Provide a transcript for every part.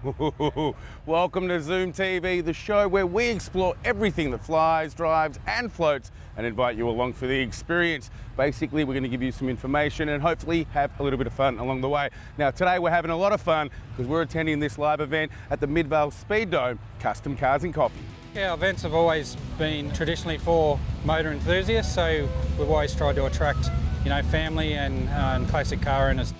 Welcome to ZoomTV, the show where we explore everything that flies, drives and floats and invite you along for the experience. Basically, we're going to give you some information and hopefully have a little bit of fun along the way. Now, today we're having a lot of fun because we're attending this live event at the Midvale Speed Dome, Custom Cars and Coffee. Yeah, our events have always been traditionally for motor enthusiasts, so we've always tried to attract, family and classic car owners.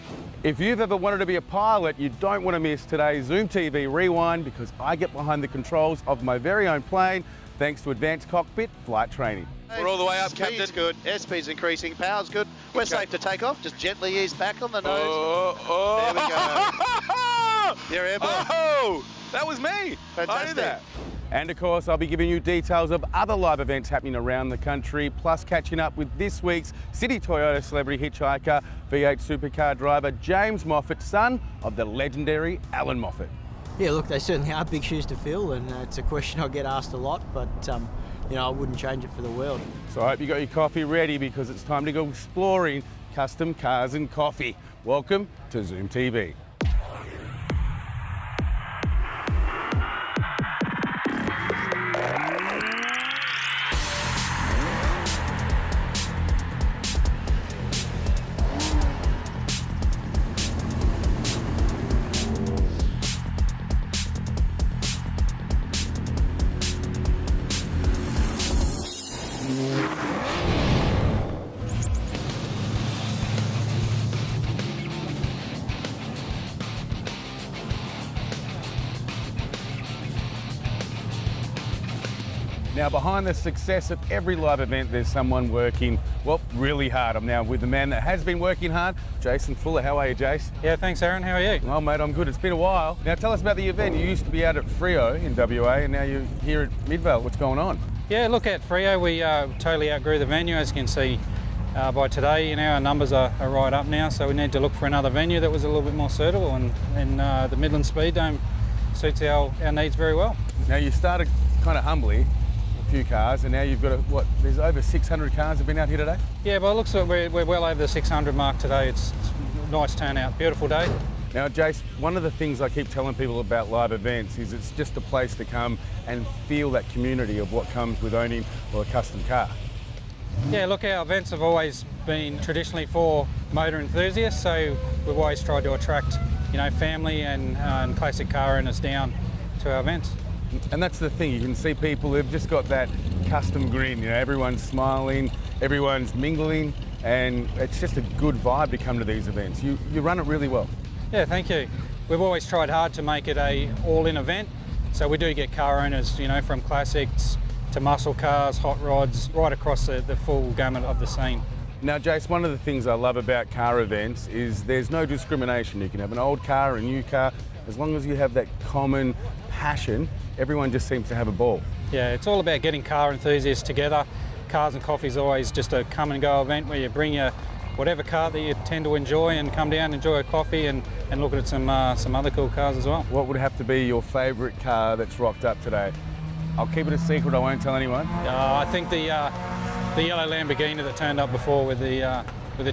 If you've ever wanted to be a pilot, you don't want to miss today's ZoomTV Rewind because I get behind the controls of my very own plane thanks to advanced cockpit flight training. We're all the way up, Speed's Captain. good, airspeed's increasing, power's good. We're safe to take off, just gently ease back on the nose. There we go. You're airborne. Oh, that was me. Fantastic. I did that. And of course, I'll be giving you details of other live events happening around the country, plus catching up with this week's City Toyota celebrity hitchhiker, V8 supercar driver James Moffat, son of the legendary Alan Moffat. Yeah, look, they certainly are big shoes to fill, and it's a question I get asked a lot, but I wouldn't change it for the world. So I hope you got your coffee ready because it's time to go exploring custom cars and coffee. Welcome to ZoomTV. Now, behind the success of every live event, there's someone working, well, really hard. I'm now with the man that has been working hard, Jason Fuller. How are you, Jace? Yeah, thanks, Aaron. How are you? Well, mate, I'm good. It's been a while. Now, tell us about the event. You used to be out at Freo in WA, and now you're here at Midvale. What's going on? Yeah, look, at Freo, we totally outgrew the venue. As you can see by today, our numbers are right up now, so we need to look for another venue that was a little bit more suitable, and the Midland Speed Dome suits our needs very well. Now, you started kind of humbly, few cars, and now you've got there's over 600 cars have been out here today? Yeah, but it looks like we're well over the 600 mark today. It's a nice turnout, beautiful day. Now, Jace, one of the things I keep telling people about live events is it's just a place to come and feel that community of what comes with owning a custom car. Yeah, look, our events have always been traditionally for motor enthusiasts, so we've always tried to attract, family and classic car owners down to our events. And that's the thing, you can see people who've just got that custom grin, everyone's smiling, everyone's mingling, and it's just a good vibe to come to these events. You run it really well. Yeah, thank you. We've always tried hard to make it a all-in event, so we do get car owners, from classics to muscle cars, hot rods, right across the full gamut of the scene. Now, Jace, one of the things I love about car events is there's no discrimination. You can have an old car, a new car, as long as you have that common passion, everyone just seems to have a ball. Yeah, it's all about getting car enthusiasts together. Cars and Coffee is always just a come and go event where you bring your whatever car that you tend to enjoy and come down, enjoy a coffee and look at some other cool cars as well. What would have to be your favourite car that's rocked up today? I'll keep it a secret, I won't tell anyone. I think the yellow Lamborghini that turned up before with the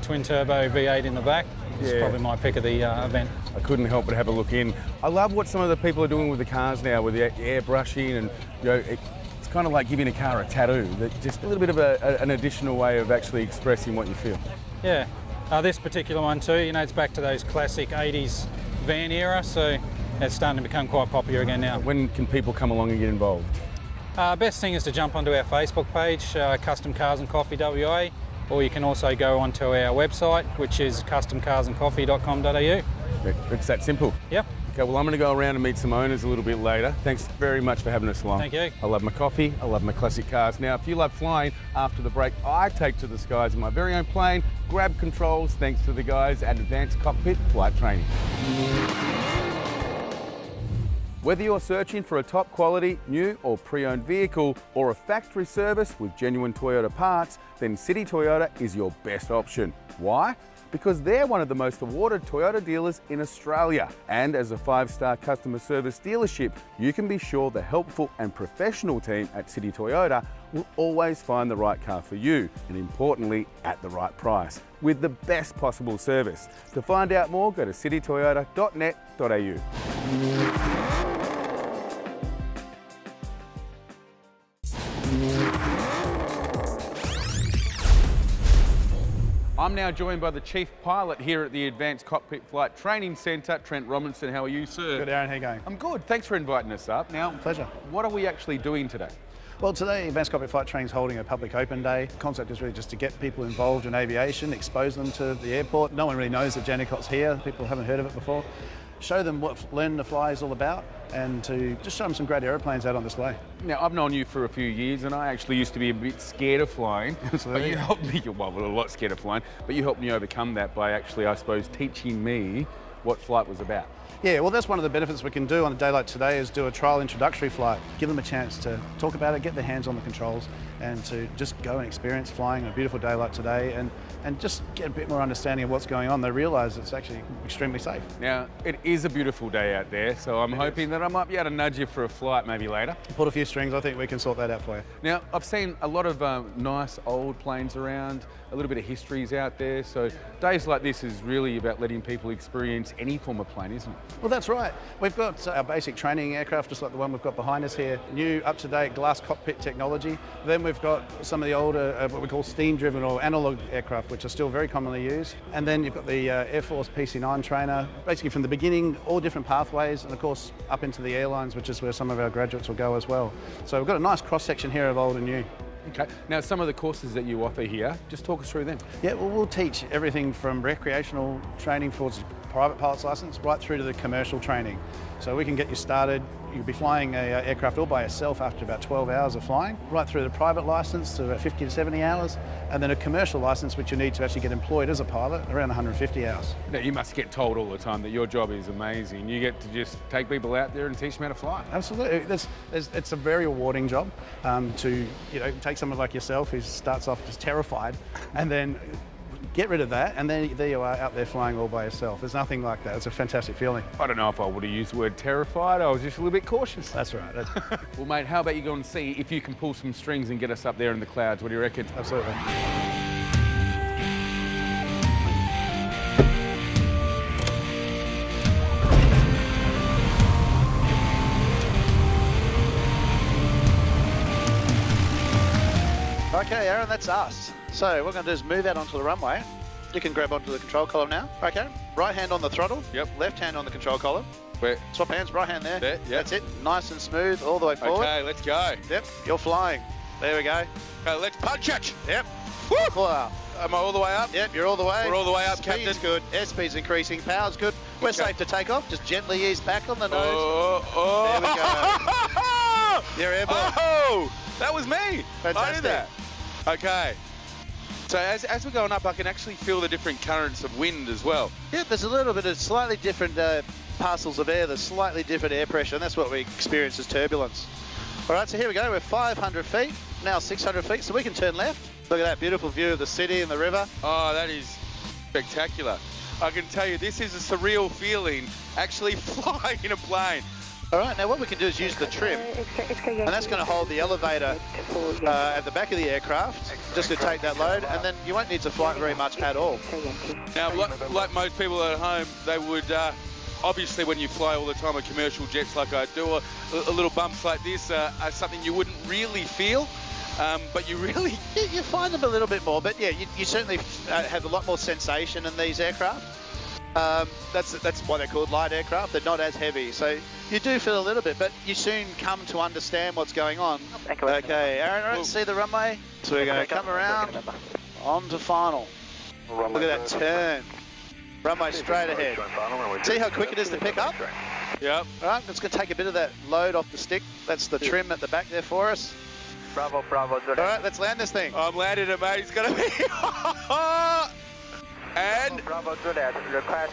twin turbo V8 in the back. It's probably my pick of the event. I couldn't help but have a look in. I love what some of the people are doing with the cars now, with the airbrushing, and it's kind of like giving a car a tattoo. Just a little bit of an additional way of actually expressing what you feel. Yeah, this particular one too, it's back to those classic 80s van era, so it's starting to become quite popular again now. When can people come along and get involved? Best thing is to jump onto our Facebook page, Custom Cars and Coffee WA, or you can also go onto our website, which is customcarsandcoffee.com.au. It's that simple. Yep. Okay, well, I'm going to go around and meet some owners a little bit later. Thanks very much for having us along. Thank you. I love my coffee, I love my classic cars. Now, if you love flying, after the break, I take to the skies in my very own plane, grab controls, thanks to the guys at Advanced Cockpit Flight Training. Whether you're searching for a top quality, new or pre-owned vehicle or a factory service with genuine Toyota parts, then City Toyota is your best option. Why? because they're one of the most awarded Toyota dealers in Australia. And as a 5-star customer service dealership, you can be sure the helpful and professional team at City Toyota will always find the right car for you, and importantly, at the right price, with the best possible service. To find out more, go to citytoyota.net.au. I'm now joined by the Chief Pilot here at the Advanced Cockpit Flight Training Centre, Trent Robinson. How are you, sir? Good, Aaron. How are you going? I'm good. Thanks for inviting us up. Now, Pleasure. What are we actually doing today? Well, today Advanced Cockpit Flight Training is holding a public open day. The concept is really just to get people involved in aviation, expose them to the airport. No one really knows that Jannicot's here. People haven't heard of it before. Show them what Learn to Fly is all about, and to just show them some great aeroplanes out on display. Now, I've known you for a few years, and I actually used to be a bit scared of flying. Absolutely. But you helped me, well, a lot scared of flying, but you helped me overcome that by actually, I suppose, teaching me what flight was about. Yeah, well, that's one of the benefits we can do on a day like today, is do a trial introductory flight. Give them a chance to talk about it, get their hands on the controls, and to just go and experience flying on a beautiful day like today, and just get a bit more understanding of what's going on. They realise it's actually extremely safe. Now, it is a beautiful day out there, so I'm hoping that I might be able to nudge you for a flight maybe later. Pull a few strings, I think we can sort that out for you. Now, I've seen a lot of nice old planes around, a little bit of history's out there, so days like this is really about letting people experience any form of plane, isn't it? Well, that's right. We've got our basic training aircraft, just like the one we've got behind us here. New, up-to-date glass cockpit technology. Then we've got some of the older, what we call steam-driven or analog aircraft, which are still very commonly used. And then you've got the Air Force PC-9 trainer. Basically from the beginning, all different pathways, and of course up into the airlines, which is where some of our graduates will go as well. So we've got a nice cross-section here of old and new. Okay. Now, some of the courses that you offer here, just talk us through them. Yeah, well, we'll teach everything from recreational training for private pilot's license right through to the commercial training. So we can get you started. You'll be flying an aircraft all by yourself after about 12 hours of flying, right through the private license to about 50 to 70 hours, and then a commercial license, which you need to actually get employed as a pilot, around 150 hours. Now, you must get told all the time that your job is amazing. You get to just take people out there and teach them how to fly. Absolutely. It's a very rewarding job to take someone like yourself who starts off just terrified, and then get rid of that, and then there you are out there flying all by yourself. There's nothing like that. It's a fantastic feeling. I don't know if I would have used the word terrified. I was just a little bit cautious. That's right. Well, mate, how about you go and see if you can pull some strings and get us up there in the clouds? What do you reckon? Absolutely. Okay, Aaron, that's us. So what we're going to do is move out onto the runway. You can grab onto the control column now. Okay, right hand on the throttle. Yep. Left hand on the control column. Where? Swap hands, right hand there. There, yep. That's it. Nice and smooth all the way forward. Okay, let's go. Yep, you're flying. There we go. Okay, let's punch it. Yep. Woo! Wow. Am I all the way up? Yep, you're all the way. We're all the way up, Speed's Captain. good. Airspeed's increasing. Power's good. We're Okay. safe to take off. Just gently ease back on the nose. Oh, There we go. You're airborne. Oh, that was me. I Fantastic. did that. Okay. So as we're going up, I can actually feel the different currents of wind as well. Yeah, there's a little bit of slightly different parcels of air. There's slightly different air pressure, and that's what we experience as turbulence. All right, so here we go. We're 500 feet, now 600 feet, so we can turn left. Look at that beautiful view of the city and the river. Oh, that is spectacular. I can tell you, this is a surreal feeling, actually flying in a plane. All right, now what we can do is use the trim, and that's going to hold the elevator at the back of the aircraft, just to take that load, and then you won't need to fly it very much at all. Now, like most people at home, they would, obviously when you fly all the time on commercial jets like I do, or a little bumps like this are something you wouldn't really feel, but you really... You find them a little bit more, but yeah, you certainly have a lot more sensation in these aircraft. That's why they're called light aircraft. They're not as heavy, so you do feel a little bit, but you soon come to understand what's going on. Okay, Aaron, all right, see the runway? So we're going to come around on to final. Look at that turn. Runway straight ahead. See how quick it is to pick up? Yep. All right, it's going to take a bit of that load off the stick. That's the trim at the back there for us. Bravo. All right, let's land this thing. I'm landing it, mate. It's going to be... And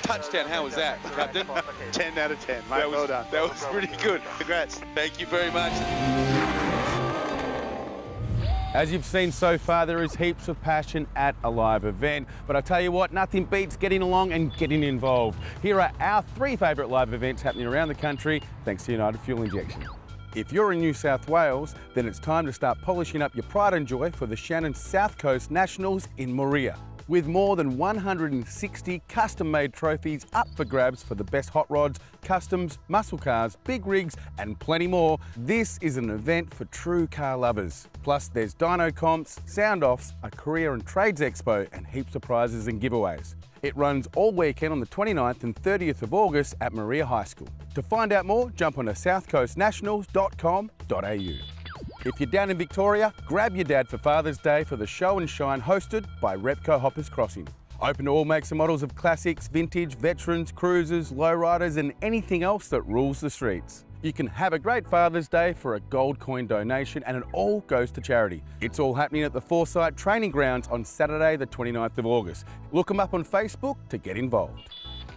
touchdown, how was that, Captain? 10 out of 10, mate. Well done. That was pretty good. Congrats. Thank you very much. As you've seen so far, there is heaps of passion at a live event. But I tell you what, nothing beats getting along and getting involved. Here are our 3 favourite live events happening around the country, thanks to United Fuel Injection. If you're in New South Wales, then it's time to start polishing up your pride and joy for the Shannon South Coast Nationals in Moria. With more than 160 custom-made trophies up for grabs for the best hot rods, customs, muscle cars, big rigs and plenty more, this is an event for true car lovers. Plus there's dyno comps, sound-offs, a career and trades expo and heaps of prizes and giveaways. It runs all weekend on the 29th and 30th of August at Moria High School. To find out more, jump on to southcoastnationals.com.au. If you're down in Victoria, grab your dad for Father's Day for the Show and Shine hosted by Repco Hoppers Crossing. Open to all makes and models of classics, vintage, veterans, cruisers, lowriders and anything else that rules the streets. You can have a great Father's Day for a gold coin donation and it all goes to charity. It's all happening at the Foresight Training Grounds on Saturday the 29th of August. Look them up on Facebook to get involved.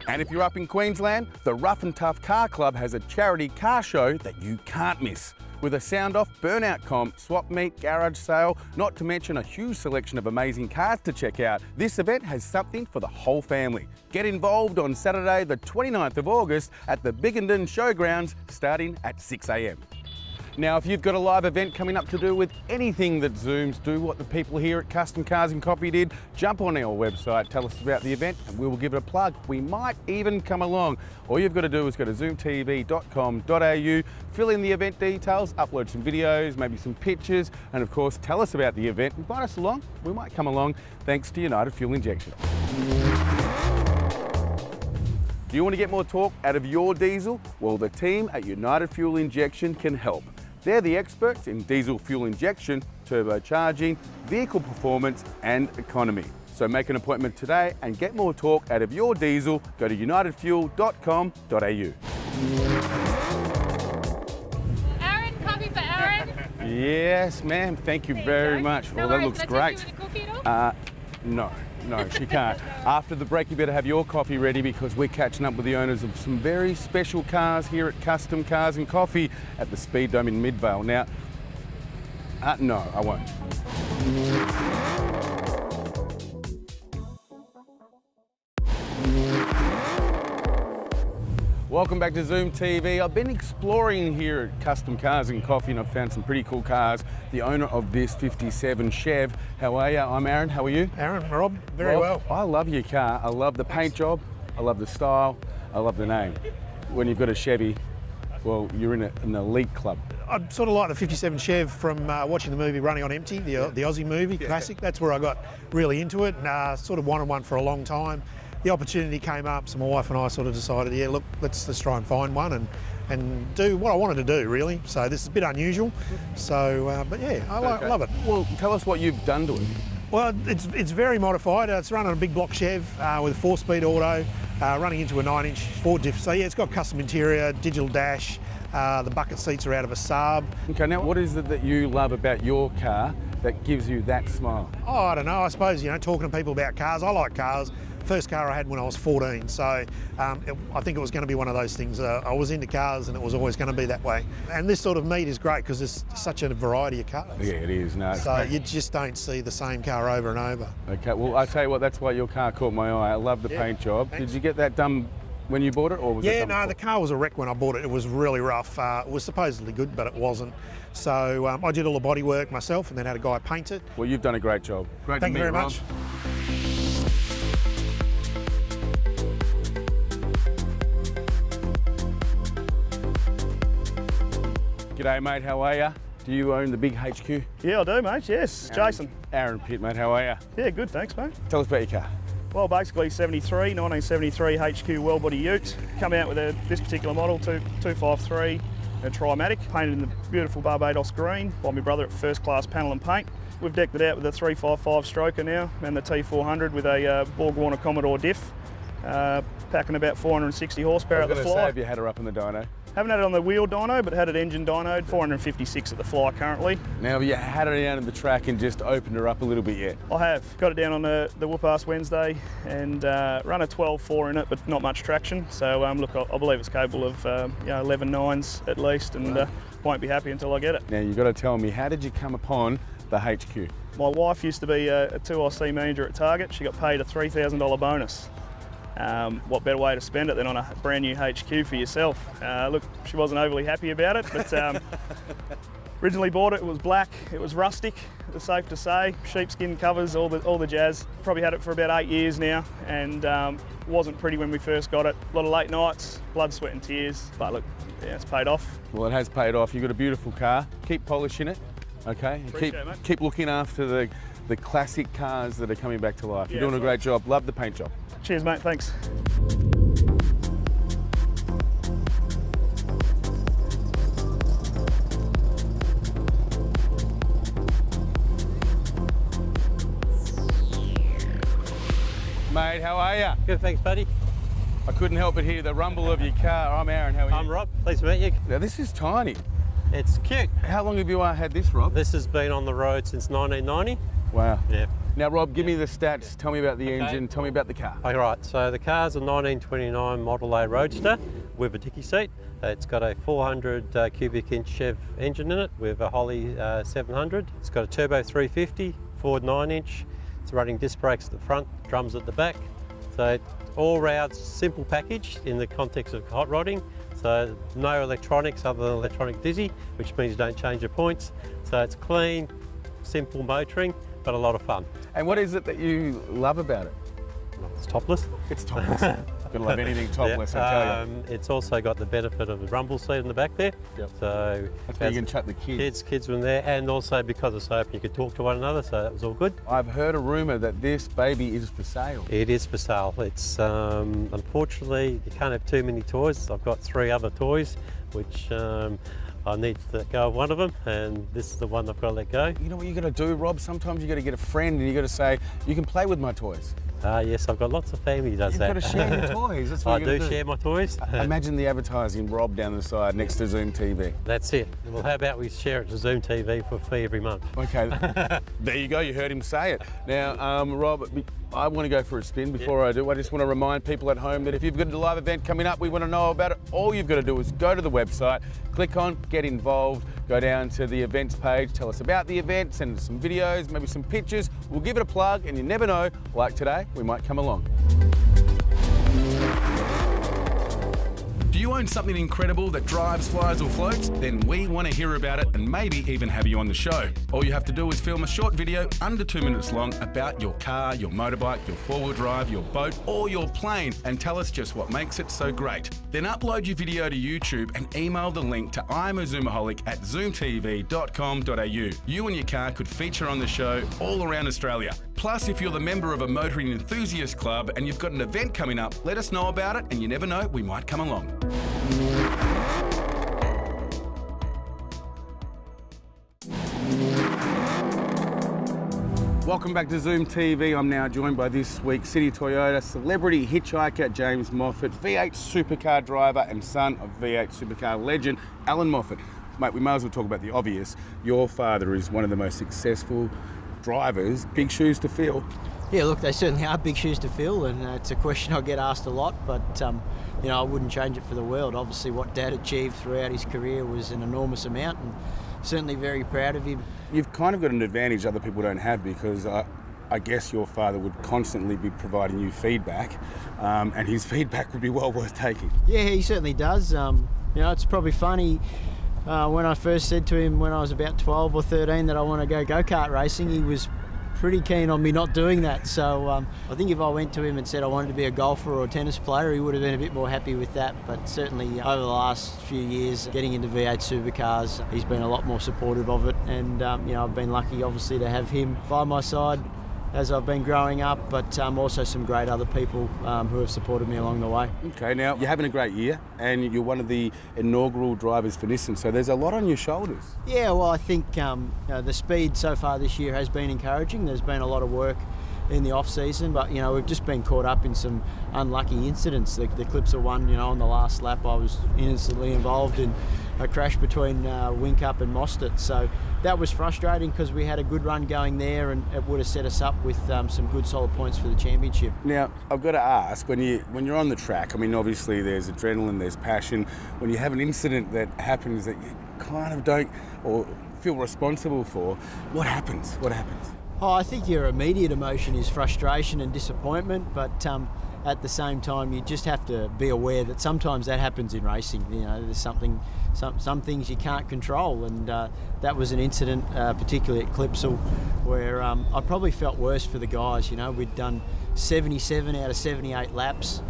And if you're up in Queensland, the Rough and Tough Car Club has a charity car show that you can't miss. With a sound-off, burnout comp, swap meet, garage sale, not to mention a huge selection of amazing cars to check out, this event has something for the whole family. Get involved on Saturday the 29th of August at the Biggenden Showgrounds starting at 6 a.m. Now, if you've got a live event coming up to do with anything that Zooms do, what the people here at Custom Cars and Coffee did, jump on our website, tell us about the event and we will give it a plug. We might even come along. All you've got to do is go to zoomtv.com.au, fill in the event details, upload some videos, maybe some pictures, and of course tell us about the event. Invite us along, we might come along, thanks to United Fuel Injection. Do you want to get more torque out of your diesel? Well, the team at United Fuel Injection can help. They're the experts in diesel fuel injection, turbocharging, vehicle performance and economy. So make an appointment today and get more torque out of your diesel. Go to unitedfuel.com.au. Aaron, coffee for Aaron? Yes, ma'am. Thank you very much. No Well, that worries. looks Can I great. take you with a cookie at all? No, she can't. After the break, you better have your coffee ready because we're catching up with the owners of some very special cars here at Custom Cars and Coffee at the Speed Dome in Midvale. Now, no, I won't. Welcome back to Zoom TV. I've been exploring here at Custom Cars and Coffee and I've found some pretty cool cars. The owner of this 57 Chev. How are you? I'm Aaron. How are you? Aaron, Rob, very well. I love your car. I love the paint job. I love the style. I love the name. When you've got a Chevy, well, you're in an elite club. I sort of like the 57 Chev from watching the movie Running on Empty, the Aussie movie, classic. That's where I got really into it and sort of wanted one for a long time. The opportunity came up, so my wife and I sort of decided, yeah, look, let's try and find one and do what I wanted to do, really. So this is a bit unusual, so, but yeah, I love it. Well, tell us what you've done to it. Well, it's very modified. It's run on a big block Chev with a 4-speed auto, running into a 9-inch Ford diff. So yeah, it's got custom interior, digital dash, the bucket seats are out of a Saab. Okay, now what is it that you love about your car that gives you that smile? Oh, I don't know, I suppose, you know, talking to people about cars, I like cars. First car I had when I was 14, so I think it was going to be one of those things. I was into cars and it was always going to be that way. And this sort of meet is great because there's such a variety of cars. Yeah, it is. No, so you just don't see the same car over and over. Okay, well, I tell you what, that's why your car caught my eye. I love the paint job. Thanks. Did you get that done when you bought it, or was it done before? The car was a wreck when I bought it. It was really rough. It was supposedly good, but it wasn't. So I did all the body work myself and then had a guy paint it. Well, you've done a great job. Great Thank you very much. G'day mate, how are you? Do you own the big HQ? Yeah, I do mate, yes. Jason. Aaron Pitt, mate, how are you? Yeah, good, thanks mate. Tell us about your car. Well, basically 1973 HQ well-body ute. Come out with this particular model, 253, a Trimatic, painted in the beautiful Barbados green by my brother at First Class Panel and Paint. We've decked it out with a 355 stroker now and the T400 with a Borg Warner Commodore diff, packing about 460 horsepower at the fly. I was going to say, have you had her up in the dyno? Haven't had it on the wheel dyno, but had it engine dynoed, 456 at the fly currently. Now, have you had her down in the track and just opened her up a little bit yet? I have. Got it down on the whoop-ass Wednesday and run a 12.4 in it, but not much traction. So, look, I believe it's capable of 11 nines at least, and won't be happy until I get it. Now, you've got to tell me, how did you come upon the HQ? My wife used to be a 2IC manager at Target. She got paid a $3,000 bonus. What better way to spend it than on a brand new HQ for yourself? Look, she wasn't overly happy about it, but originally bought it, it was black, it was rustic, it was safe to say, sheepskin covers, all the jazz. Probably had it for about 8 years now, and wasn't pretty when we first got it. A lot of late nights, blood, sweat and tears, but look, yeah, it's paid off. Well, it has paid off. You've got a beautiful car. Keep polishing it, okay? And keep looking after the classic cars that are coming back to life. You're doing a great job. Love the paint job. Cheers, mate, thanks. Mate, how are you? Good, thanks, buddy. I couldn't help but hear the rumble of your car. I'm Aaron, how are you? I'm Rob, pleased to meet you. Now, this is tiny. It's cute. How long have you had this, Rob? This has been on the road since 1990. Wow. Yeah. Now, Rob, give me the stats. Tell me about the engine. Tell me about the car. All right, so the car's a 1929 Model A Roadster with a dicky seat. It's got a 400 cubic inch Chev engine in it with a Holly 700. It's got a turbo 350, Ford 9-inch. It's running disc brakes at the front, drums at the back. So all round simple package in the context of hot rodding. So no electronics other than electronic dizzy, which means you don't change your points. So it's clean, simple motoring, but a lot of fun. And what is it that you love about it? It's topless. It's topless. Gonna love anything topless, Yeah. I tell you. It's also got the benefit of the rumble seat in the back there. Yep. So that's where you can chat the kids. Kids were in there, and also because it's open, you could talk to one another, so that was all good. I've heard a rumour that this baby is for sale. It is for sale. It's unfortunately you can't have too many toys. I've got 3 other toys, which I need to let go of one of them, and this is the one I've got to let go. You know what you got to do, Rob? Sometimes you got to get a friend and you got to say, you can play with my toys. Yes, I've got lots of family who does that. You've got to share your toys. That's what I do share my toys. Imagine the advertising, Rob down the side next to ZoomTV. That's it. Well, how about we share it to ZoomTV for a fee every month? Okay, there you go. You heard him say it. Now, Rob, I want to go for a spin. Before I do, I just want to remind people at home that if you've got a live event coming up, we want to know about it. All you've got to do is go to the website, click on Get Involved, go down to the events page, tell us about the event, send us some videos, maybe some pictures. We'll give it a plug, and you never know, like today, we might come along. Do you own something incredible that drives, flies or floats? Then we want to hear about it and maybe even have you on the show. All you have to do is film a short video under 2 minutes long about your car, your motorbike, your four-wheel drive, your boat or your plane and tell us just what makes it so great. Then upload your video to YouTube and email the link to imazoomaholic@zoomtv.com.au. You and your car could feature on the show all around Australia. Plus, if you're the member of a motoring enthusiast club and you've got an event coming up, let us know about it and you never know, we might come along. Welcome back to ZoomTV. I'm now joined by this week's City Toyota celebrity hitchhiker James Moffat, V8 supercar driver and son of V8 supercar legend Alan Moffat. Mate, we might as well talk about the obvious. Your father is one of the most successful drivers. Big shoes to fill. Yeah, look, they certainly are big shoes to fill, and it's a question I get asked a lot, but you know, I wouldn't change it for the world. Obviously, what Dad achieved throughout his career was an enormous amount, and certainly very proud of him. You've kind of got an advantage other people don't have because I guess your father would constantly be providing you feedback, and his feedback would be well worth taking. Yeah, he certainly does. You know, it's probably funny. When I first said to him when I was about 12 or 13 that I want to go-kart racing, he was pretty keen on me not doing that. So I think if I went to him and said I wanted to be a golfer or a tennis player, he would have been a bit more happy with that. But certainly over the last few years, getting into V8 supercars, he's been a lot more supportive of it. And you know, I've been lucky obviously to have him by my side as I've been growing up, but also some great other people who have supported me along the way. Okay, now you're having a great year and you're one of the inaugural drivers for Nissan, so there's a lot on your shoulders. Yeah, well, I think the speed so far this year has been encouraging. There's been a lot of work in the off-season, but you know, we've just been caught up in some unlucky incidents. The clips are one, you know, on the last lap I was innocently involved in a crash between Whincup and Mostert, so that was frustrating because we had a good run going there and it would have set us up with some good solid points for the championship. Now, I've got to ask, when you're on the track, I mean, obviously there's adrenaline, there's passion. When you have an incident that happens that you kind of don't or feel responsible for. What happens? What happens? Oh, I think your immediate emotion is frustration and disappointment, but at the same time, you just have to be aware that sometimes that happens in racing. You know, there's some things you can't control, and that was an incident, particularly at Clipsal, where I probably felt worse for the guys. You know, we'd done 77 out of 78 laps.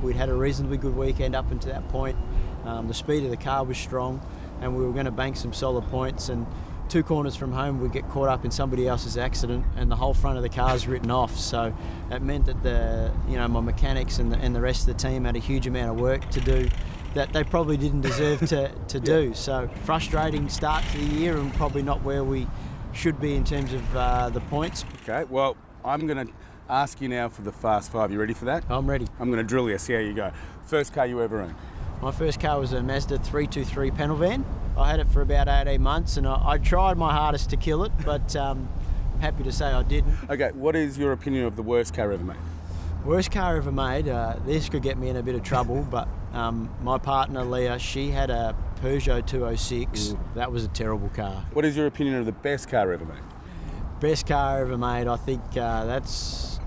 We'd had a reasonably good weekend up until that point. The speed of the car was strong, and we were going to bank some solid points. And 2 corners from home, we'd get caught up in somebody else's accident, and the whole front of the car's written off. So it meant that my mechanics and the rest of the team had a huge amount of work to do that they probably didn't deserve to do. So frustrating start to the year, and probably not where we should be in terms of the points. Okay, well, I'm going to ask you now for the Fast Five. You ready for that? I'm ready. I'm going to drill you, see how you go. First car you ever owned? My first car was a Mazda 323 panel van. I had it for about 18 months, and I tried my hardest to kill it, but happy to say I didn't. Okay, what is your opinion of the worst car ever made? Worst car ever made, this could get me in a bit of trouble, but my partner Leah, she had a Peugeot 206. That was a terrible car. What is your opinion of the best car ever made? Best car ever made, I think that's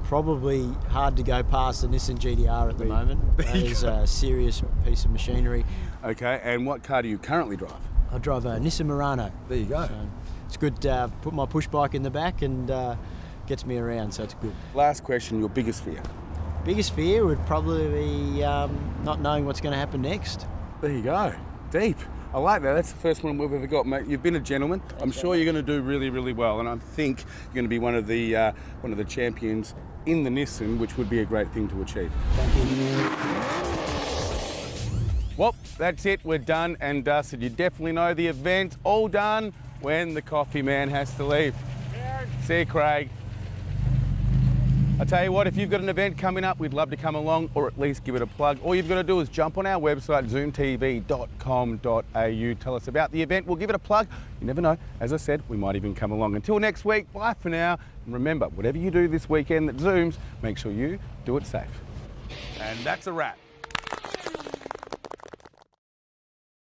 probably hard to go past the Nissan GTR at the moment. That is a serious piece of machinery. Okay, and what car do you currently drive? I drive a Nissan Murano. There you go. So it's good to put my push bike in the back, and gets me around, so it's good. Last question, your biggest fear? Biggest fear would probably be not knowing what's going to happen next. There you go. Deep. I like that. That's the first one we've ever got, mate. You've been a gentleman. I'm sure you're going to do really, really well, and I think you're going to be one of the champions in the Nissan, which would be a great thing to achieve. Thank you. Well, that's it. We're done and dusted. You definitely know the event. All done when the coffee man has to leave. See you, Craig. I tell you what, if you've got an event coming up, we'd love to come along or at least give it a plug. All you've got to do is jump on our website, zoomtv.com.au. Tell us about the event. We'll give it a plug. You never know. As I said, we might even come along. Until next week, bye for now. And remember, whatever you do this weekend that Zooms, make sure you do it safe. And that's a wrap.